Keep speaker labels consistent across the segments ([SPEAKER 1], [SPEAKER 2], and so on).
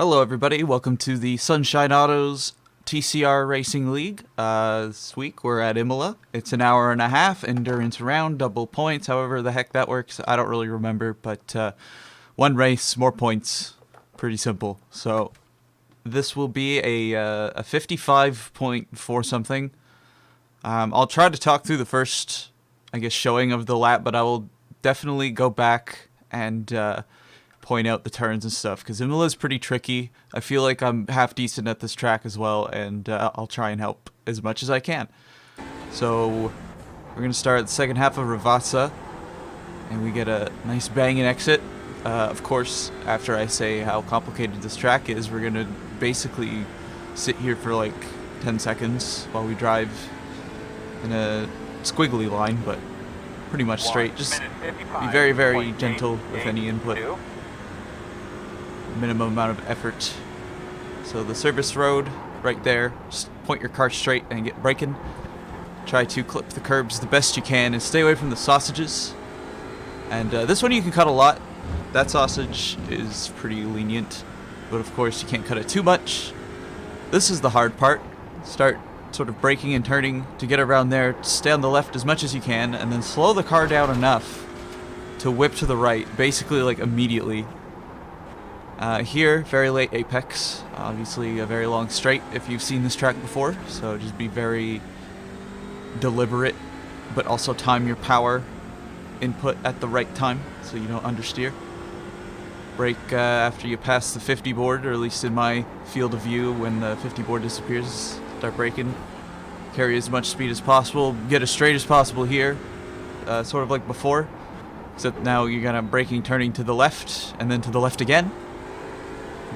[SPEAKER 1] Hello everybody, welcome to the Sunshine Autos TCR Racing League. This week we're at Imola. It's an hour and a half, endurance round, double points, however the heck that works. I don't really remember, but one race, more points, pretty simple. So this will be a 55.4 something. I'll try to talk through the first, showing of the lap, but I will definitely go back and point out the turns and stuff, because Imola is pretty tricky. I feel like I'm half decent at this track as well, and I'll try and help as much as I can. So we're going to start the second half of Ravazza, and we get a nice banging exit. Of course, after I say how complicated this track is, we're going to basically sit here for like 10 seconds while we drive in a squiggly line, but pretty much straight. Just be very, very gentle with any input. Minimum amount of effort. So the service road right there, just point your car straight and get braking. Try to clip the curbs the best you can and stay away from the sausages. And this one you can cut a lot. That sausage is pretty lenient, but of course you can't cut it too much. This is the hard part. Start sort of braking and turning to get around there. Stay on the left as much as you can, and then slow the car down enough to whip to the right, basically like immediately. Here, very late apex, obviously a very long straight if you've seen this track before, so just be very deliberate, but also time your power input at the right time so you don't understeer. Brake after you pass the 50 board, or at least in my field of view, when the 50 board disappears, start braking. Carry as much speed as possible, get as straight as possible here, sort of like before, except now you're gonna braking, turning to the left, and then to the left again.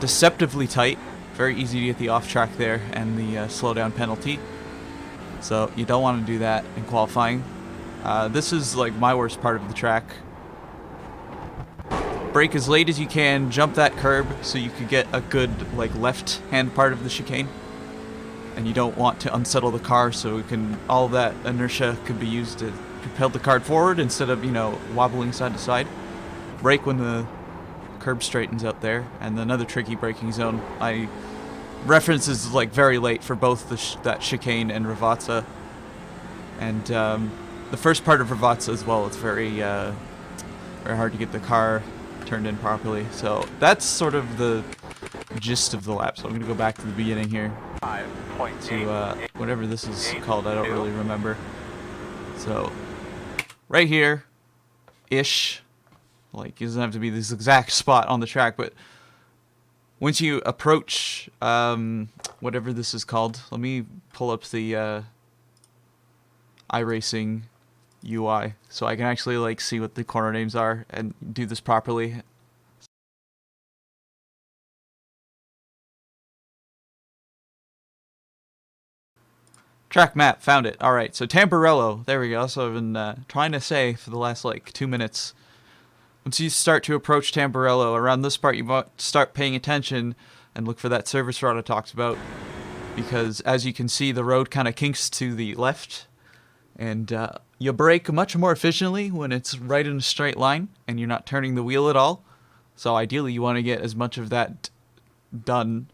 [SPEAKER 1] Deceptively tight, very easy to get the off track there and the slowdown penalty, so you don't want to do that in qualifying. This is like my worst part of the track. Brake as late as you can, jump that curb so you could get a good like left hand part of the chicane, and you don't want to unsettle the car, so all that inertia could be used to propel the car forward instead of wobbling side to side. Brake when the curb straightens out there. And another tricky braking zone I reference is like very late for both that chicane and Ravazza, and the first part of Ravazza as well. It's very very hard to get the car turned in properly, so that's sort of the gist of the lap. So I'm gonna go back to the beginning here to whatever this is called. I don't really remember. So right here ish, like, it doesn't have to be this exact spot on the track, but once you approach whatever this is called, let me pull up the iRacing UI so I can actually like see what the corner names are and do this properly. Track map, found it. Alright, so Tamburello, there we go. So I've been trying to say for the last like 2 minutes. Once you start to approach Tamburello, around this part you want to start paying attention and look for that service road I talked about, because as you can see the road kind of kinks to the left, and you brake much more efficiently when it's right in a straight line and you're not turning the wheel at all. So ideally you want to get as much of that done,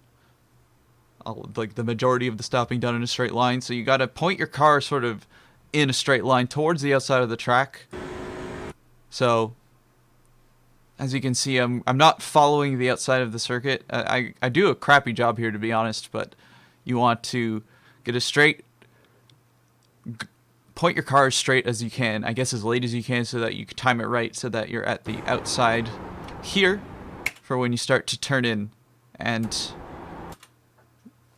[SPEAKER 1] like the majority of the stopping done in a straight line. So you got to point your car sort of in a straight line towards the outside of the track. So as you can see, I'm not following the outside of the circuit. I do a crappy job here, to be honest, but you want to get a straight, point your car as straight as you can, I guess as late as you can, so that you can time it right, so that you're at the outside here for when you start to turn in. And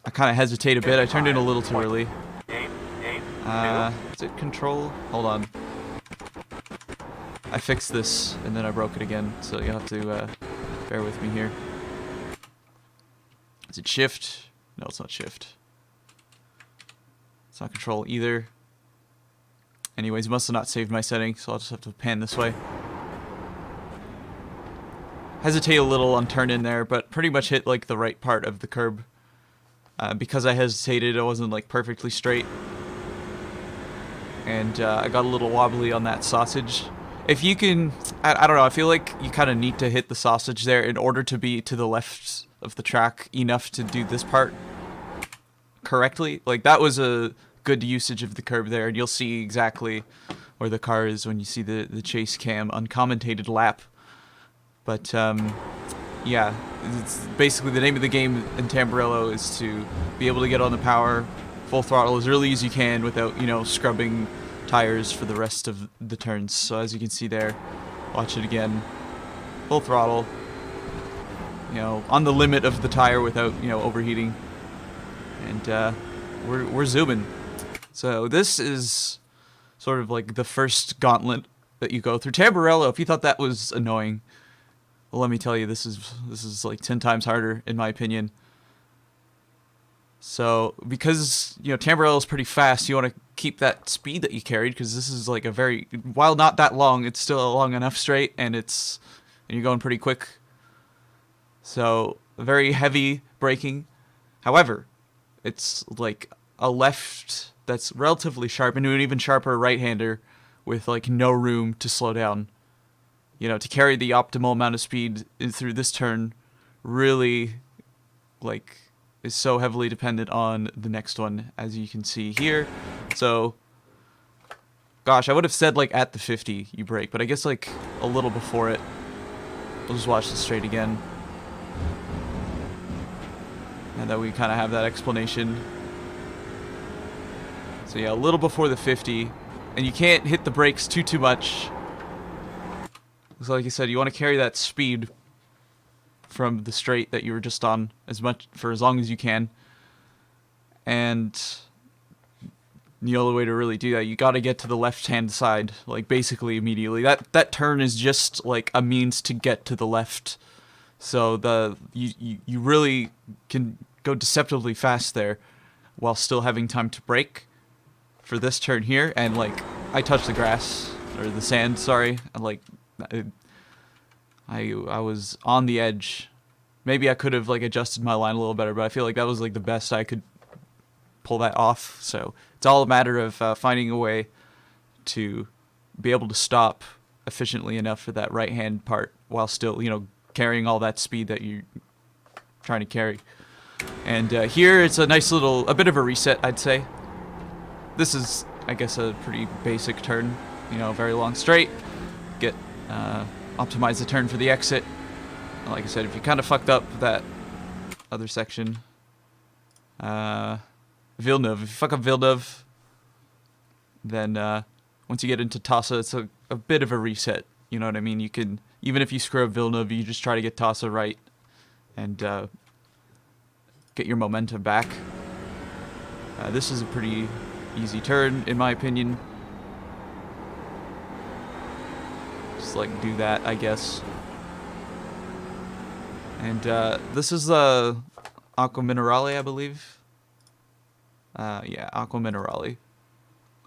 [SPEAKER 1] I kind of hesitate a bit. I turned in a little too early. Is it control? Hold on. I fixed this, and then I broke it again, so you'll have to bear with me here. Is it shift? No, it's not shift. It's not control either. Anyways, must have not saved my setting, so I'll just have to pan this way. Hesitate a little on turn in there, but pretty much hit like the right part of the curb. Because I hesitated, it wasn't like perfectly straight. And I got a little wobbly on that sausage. If you can, I don't know, I feel like you kind of need to hit the sausage there in order to be to the left of the track enough to do this part correctly. Like, that was a good usage of the curb there, and you'll see exactly where the car is when you see the chase cam uncommentated lap. But yeah, it's basically the name of the game in Tamburello is to be able to get on the power full throttle as early as you can without, you know, scrubbing tires for the rest of the turns. So as you can see there, watch it again, full throttle, you know, on the limit of the tire without, you know, overheating, and we're zooming. So this is sort of like the first gauntlet that you go through. Tamburello, if you thought that was annoying, well, let me tell you, this is like 10 times harder in my opinion. So because, you know, Tamburello is pretty fast, you want to keep that speed that you carried, because this is like a very, while not that long, it's still a long enough straight, and you're going pretty quick. So very heavy braking. However, it's like a left that's relatively sharp, and an even sharper right-hander with like no room to slow down. You know, to carry the optimal amount of speed through this turn really, like, is so heavily dependent on the next one, as you can see here. So, gosh, I would have said, like, at the 50 you brake, but I guess, like, a little before it. We'll just watch this straight again. And then we kind of have that explanation. So, yeah, a little before the 50. And you can't hit the brakes too much. So, like I said, you want to carry that speed from the straight that you were just on for as long as you can. And the only way to really do that, you got to get to the left-hand side, like, basically immediately. That turn is just like a means to get to the left. So you really can go deceptively fast there while still having time to brake for this turn here. And, like, I touched the grass, or the sand, sorry, and, like, I was on the edge. Maybe I could have, like, adjusted my line a little better, but I feel like that was, like, the best I could pull that off. So it's all a matter of finding a way to be able to stop efficiently enough for that right-hand part while still, you know, carrying all that speed that you're trying to carry. And here it's a nice a bit of a reset, I'd say. This is, I guess, a pretty basic turn. You know, very long straight. Optimize the turn for the exit. Like I said, if you kind of fucked up that other section, Villeneuve. If you fuck up Villeneuve, then once you get into Tassa, it's a bit of a reset. You know what I mean? You can, even if you screw up Villeneuve, you just try to get Tassa right and get your momentum back. This is a pretty easy turn, in my opinion. Just, like, do that, I guess. And this is the Acqua Minerale, I believe. Yeah, Acqua Minerale.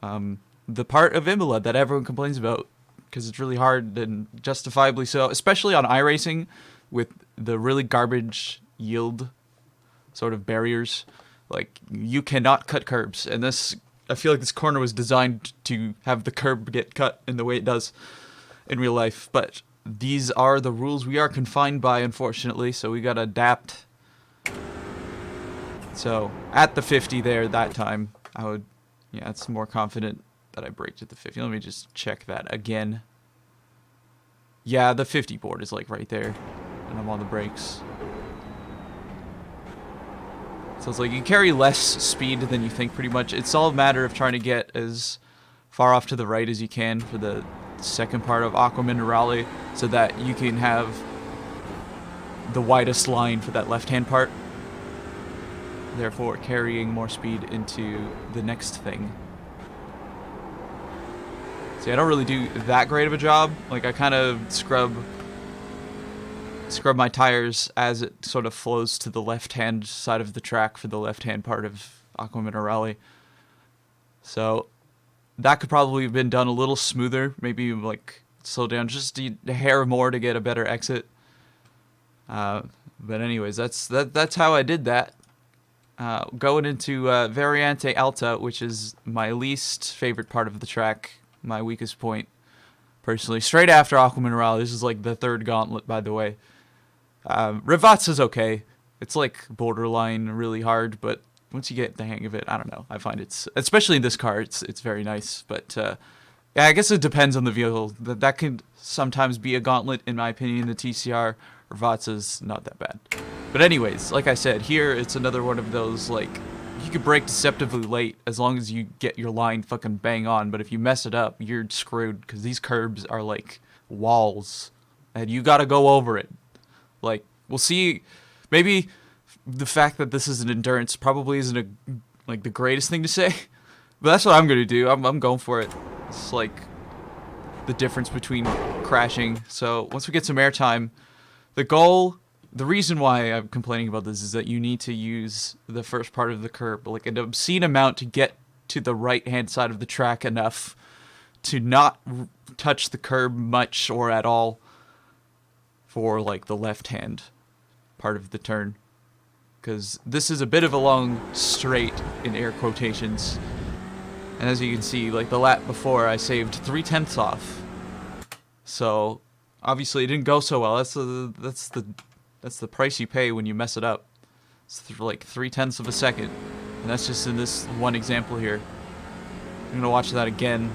[SPEAKER 1] The part of Imola that everyone complains about, because it's really hard, and justifiably so, especially on iRacing, with the really garbage yield sort of barriers. Like, you cannot cut curbs, and this, I feel like this corner was designed to have the curb get cut in the way it does in real life, but these are the rules we are confined by, unfortunately, so we gotta adapt. So, at the 50 there, that time, yeah, it's more confident that I braked at the 50. Let me just check that again. Yeah, the 50 board is, like, right there, and I'm on the brakes. So it's like you carry less speed than you think, pretty much. It's all a matter of trying to get as far off to the right as you can for the second part of Acqua Minerale, so that you can have the widest line for that left-hand part, therefore carrying more speed into the next thing. See, I don't really do that great of a job. Like, I kind of scrub my tires as it sort of flows to the left-hand side of the track for the left-hand part of Acqua Minerale. So that could probably have been done a little smoother. Maybe, like, slow down just a hair more to get a better exit. But anyways, that's how I did that. Going into Variante Alta, which is my least favorite part of the track, my weakest point, personally. Straight after Acqua Minerale, this is like the third gauntlet, by the way. Rivazza's okay. It's like borderline really hard, but once you get the hang of it, I don't know. I find it's, especially in this car, it's very nice. But yeah, I guess it depends on the vehicle. That could sometimes be a gauntlet, in my opinion. The TCR or Vatsa's not that bad. But anyways, like I said, here it's another one of those, like, you could brake deceptively late as long as you get your line fucking bang on. But if you mess it up, you're screwed, because these curbs are like walls, and you gotta go over it. Like, we'll see. Maybe the fact that this is an endurance probably isn't like the greatest thing to say, but that's what I'm gonna do. I'm going for it. It's like the difference between crashing. So once we get some airtime, the reason why I'm complaining about this is that you need to use the first part of the curb, like an obscene amount, to get to the right-hand side of the track enough to not touch the curb much or at all for like the left-hand part of the turn. Because this is a bit of a long straight, in air quotations. And as you can see, like the lap before, I saved 3/10 off. So obviously it didn't go so well. That's the price you pay when you mess it up. It's like 3/10 of a second, and that's just in this one example here. I'm gonna watch that again,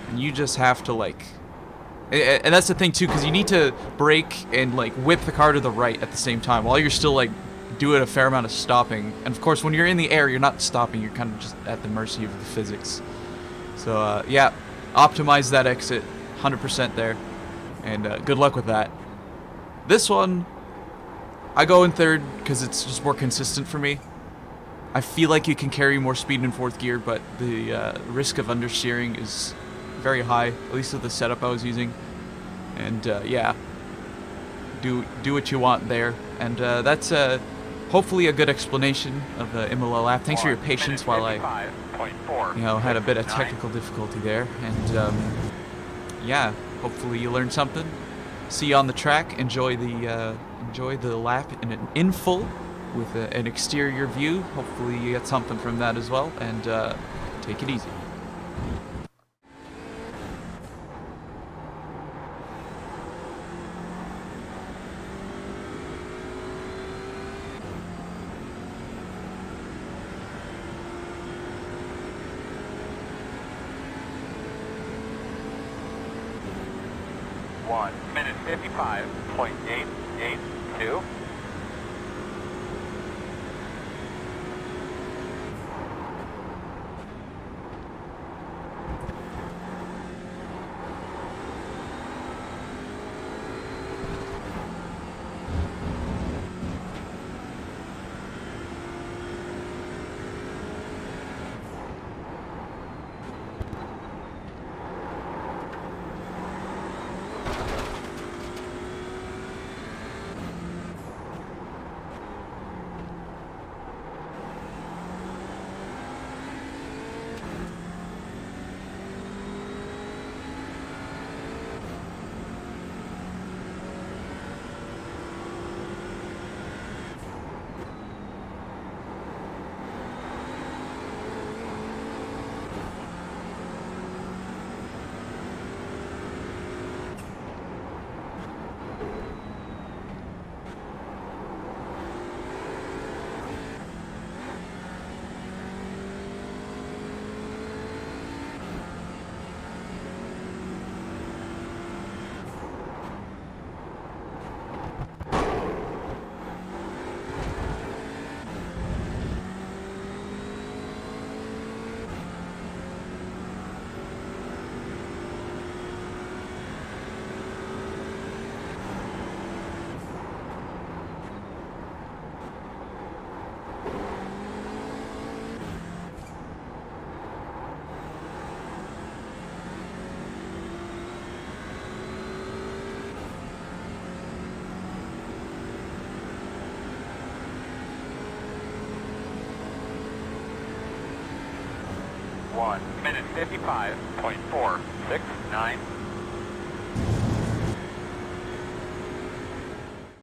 [SPEAKER 1] and you just have to like, and that's the thing too, because you need to brake and like whip the car to the right at the same time while you're still like doing a fair amount of stopping. And of course, when you're in the air, you're not stopping. You're kind of just at the mercy of the physics. So yeah, optimize that exit, 100% there, and good luck with that. This one, I go in third because it's just more consistent for me. I feel like you can carry more speed in fourth gear, but the risk of understeering is very high, at least with the setup I was using. And yeah, do what you want there. And that's hopefully a good explanation of the Imola lap. Thanks for your patience while I, had a bit of technical difficulty there. And yeah, hopefully you learned something. See you on the track. Enjoy the lap in full with an exterior view. Hopefully you get something from that as well. And take it easy.
[SPEAKER 2] One minute 55.882. One minute 55.469.